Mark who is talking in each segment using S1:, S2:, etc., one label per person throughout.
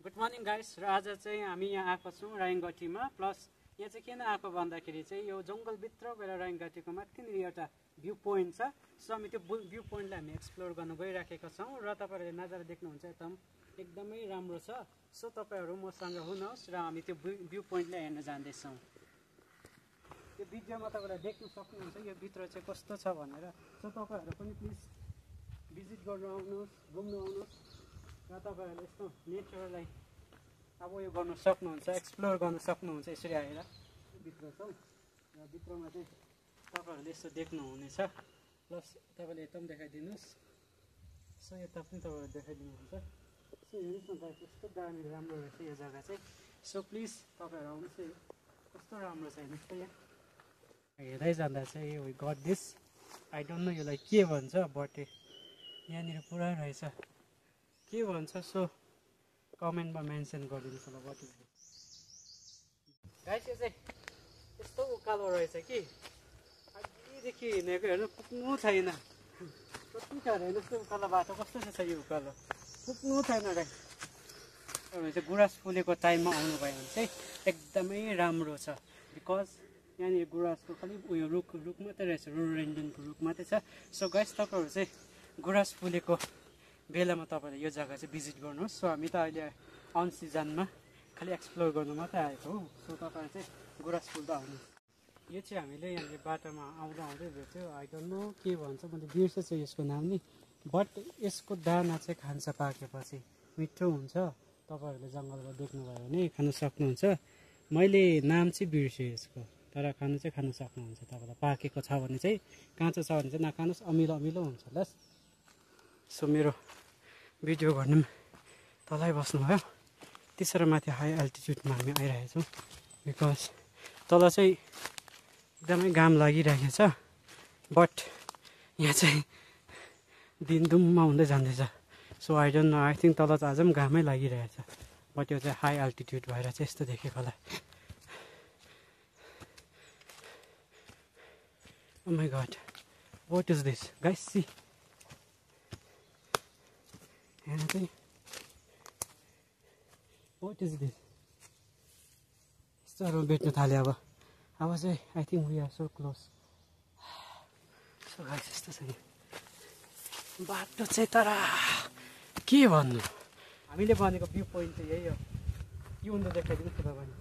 S1: Good morning guys. र आज चाहिँ हामी यहाँ आएको छौँ रायङ्गटीमा। प्लस यहाँ चाहिँ किन आएको भन्दाखेरि चाहिँ यो जङ्गलभित्र गएर रायङ्गटीको माथिनिर एउटा भ्यू पोइन्ट छ। सो हामी त्यो भ्यू पोइन्टलाई हामी एक्सप्लोर गर्न गइराखेका छौँ र तपाईँहरूले नजारा देख्नुहुन्छ एकदमै राम्रो छ। सो तपाईँहरू मसँग हुनुहोस् र हामी त्यो भ्यू पोइन्टलाई हेर्न जाँदैछौँ। यो भिडियोमा तपाईँलाई देख्न सक्नुहुन्छ यो भित्र चाहिँ कस्तो छ भनेर। सो तपाईँहरू पनि प्लिज भिजिट गर्न आउनुहोस्, घुम्न आउनुहोस् र तपाईँहरूले यस्तो नेचरलाई अब यो गर्न सक्नुहुन्छ, एक्सप्लोर गर्न सक्नुहुन्छ। यसरी आएर भित्र छौँ र भित्रमा चाहिँ तपाईँहरूले यस्तो देख्नुहुनेछ। प्लस तपाईँले यता पनि देखाइदिनुहोस्। सो यता पनि तपाईँहरूले देखाइदिनुहुन्छ। सो हेर्नुहोस् न गाइस, कस्तो दामी राम्रो रहेछ यो जग्गा चाहिँ। सो प्लिज तपाईँहरू आउनुहोस् है, कस्तो राम्रो छ हेर्नुहोस् त। यहाँ हेर्दै जाँदा चाहिँ we got this, I don't know यसलाई के भन्छ, बट यहाँनिर पुरा रहेछ। के भन्छ सो कमेन्टमा मेन्सन गरिदिनुहोस् होला वाट इज दिस। गाइस यो चाहिँ यस्तो उकालो रहेछ कि अघिदेखि हिँडेको हेर्नु पुग्नु छैन। कति टाढो हेर्नुहोस् त उकालो बाटो कस्तो छ यो उकालो, पुग्नु छैन गाइस। तपाईँ चाहिँ गुराँस फुलेको टाइममा आउनुभयो भने चाहिँ एकदमै राम्रो छ। बिकज यहाँनिर गुराँसको खालि उयो रुख मात्रै रहेछ, रोडोडेन्ड्रनको रुख मात्रै छ। सो गाइस तपाईँहरू चाहिँ गुराँस फुलेको बेलामा तपाईँले यो जग्गा चाहिँ भिजिट गर्नुहोस्। सो हामी त अहिले अन सिजनमा खालि एक्सप्लोर गर्नु मात्रै आएको हो। सो तपाईँहरू चाहिँ गुराँस फुल त आउनुहोस्। यो चाहिँ हामीले यहाँनिर बाटोमा आउँदै भेट्यो। आई डोन्ट नो के भन्छ, मैले बिर्सेछु यसको नाम नि। बट यसको दाना चाहिँ खान्छ पाकेपछि, मिठो हुन्छ। तपाईँहरूले जङ्गलमा देख्नुभयो भने खानु सक्नुहुन्छ। मैले नाम चाहिँ बिर्सेँ यसको, तर खानु चाहिँ खानु सक्नुहुन्छ तपाईँलाई। पाकेको छ भने चाहिँ, काँचो छ भने चाहिँ नखानुहोस्, अमिलो हुन्छ ल। सो मेरो भिडियो गर्नु तलै बस्नुभयो। त्यसरी माथि हाई एल्टिट्युडमा हामी आइरहेछौँ। बिकज तल चाहिँ एकदमै घाम लागिरहेको छ। बट यहाँ चाहिँ दिन दुम्मा हुँदै जाँदैछ। So I don't no, I think तल चाहिँ अझ पनि घामै लागिरहेछ। बट यो चाहिँ हाई एल्टिट्युड भएर चाहिँ यस्तो देखेको होला। Oh my god, what is this guys? See, and what is this? Start भेट्न थाल्यो अब चाहिँ I think we are so close. So guys यस्तो छ बाटो चाहिँ, तर के भन्नु, हामीले भनेको भ्यू पोइन्ट चाहिँ यही हो। यो उनीहरू देखाइदिनुहोस् तपाईँले।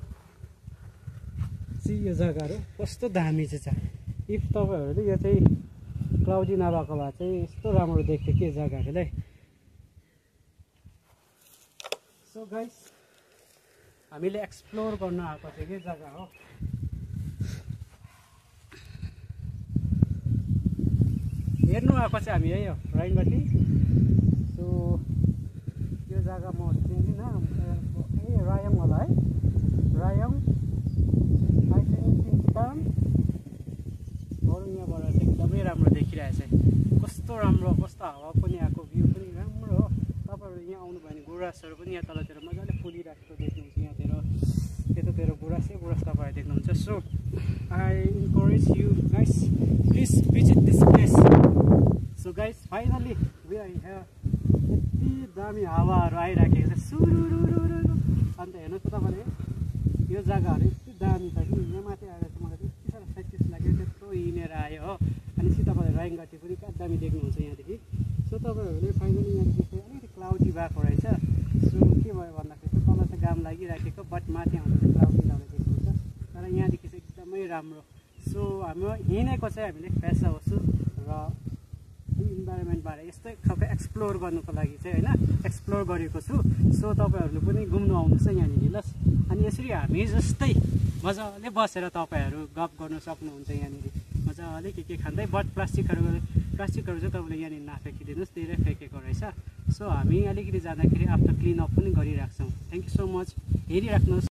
S1: सी यो जग्गाहरू कस्तो दामी चाहिँ छ। इफ तपाईँहरूले यो चाहिँ क्लाउडी नभएको भए चाहिँ यस्तो राम्रो देख्थ्यो के जग्गाहरूलाई। सो गाइस हामीले एक्सप्लोर गर्न आएको थियो के जग्गा हो। हेर्नु आएको चाहिँ हामी यही हो रायङ्गटी। सो यो जग्गा म चिन्दिनँ, ए रायङ होला है, रायङ आई थिङ्क चिन्ताम। अरू यहाँबाट चाहिँ एकदमै राम्रो देखिरहेछ। कस्तो राम्रो, कस्तो हावा पनि आएको, भ्यू पनि राम्रो हो। तपाईँहरू यहाँ आउनुभयो भने गुराँसहरू पनि यहाँ तलतिर मजाले फुलिरहेको देख्नुहुन्छ। यहाँतिर यतातिर गुराँस तपाईँहरू देख्नुहुन्छ। So I encourage you guys, please visit this place. So guys finally we are here. यति दामी हावाहरू आइराखेको छ सुरुरुरुरु। अन्त हेर्नुहोस् त तपाईँले यो जग्गाहरू यति दामी छ कि यहाँ माथि आएर चाहिँ मलाई यति साह्रो प्र्याक्टिस लाग्यो। त्यत्रो हिँडेर आयो हो। अनि चाहिँ तपाईँले रायङ्गटी पनि कहाँ दामी देख्नुहुन्छ यहाँदेखि। सो तपाईँहरूले फाइनली यहाँदेखि चाहिँ अलिकति क्लाउडी भएको रहेछ। सो के भयो भन्दाखेरि चाहिँ तल चाहिँ घाम लागिराखेको, बट माथि आउँदा चाहिँ क्लाउडी लाउने देख्नुहुन्छ। तर यहाँदेखि चाहिँ एकदमै राम्रो। सो हाम्रो हिँडेको चाहिँ हामीले पैसा होस् र इन्भाइरोमेन्टबाट यस्तै खालको एक्सप्लोर गर्नुको लागि चाहिँ होइन एक्सप्लोर गरेको छु। सो तपाईँहरूले पनि घुम्नु आउनुहोस् है यहाँनिर ल। अनि यसरी हामी जस्तै मजाले बसेर तपाईँहरू गफ गर्नु सक्नुहुन्छ यहाँनिर मजाले के खाँदै। बट प्लास्टिकहरू चाहिँ तपाईँले यहाँनिर नफ्याँकिदिनुहोस्, धेरै फ्याँकेको रहेछ। सो हामी अलिकति जाँदाखेरि आफ्टर क्लिन अप पनि गरिराख्छौँ। Thank you so much, हेरिराख्नुहोस्।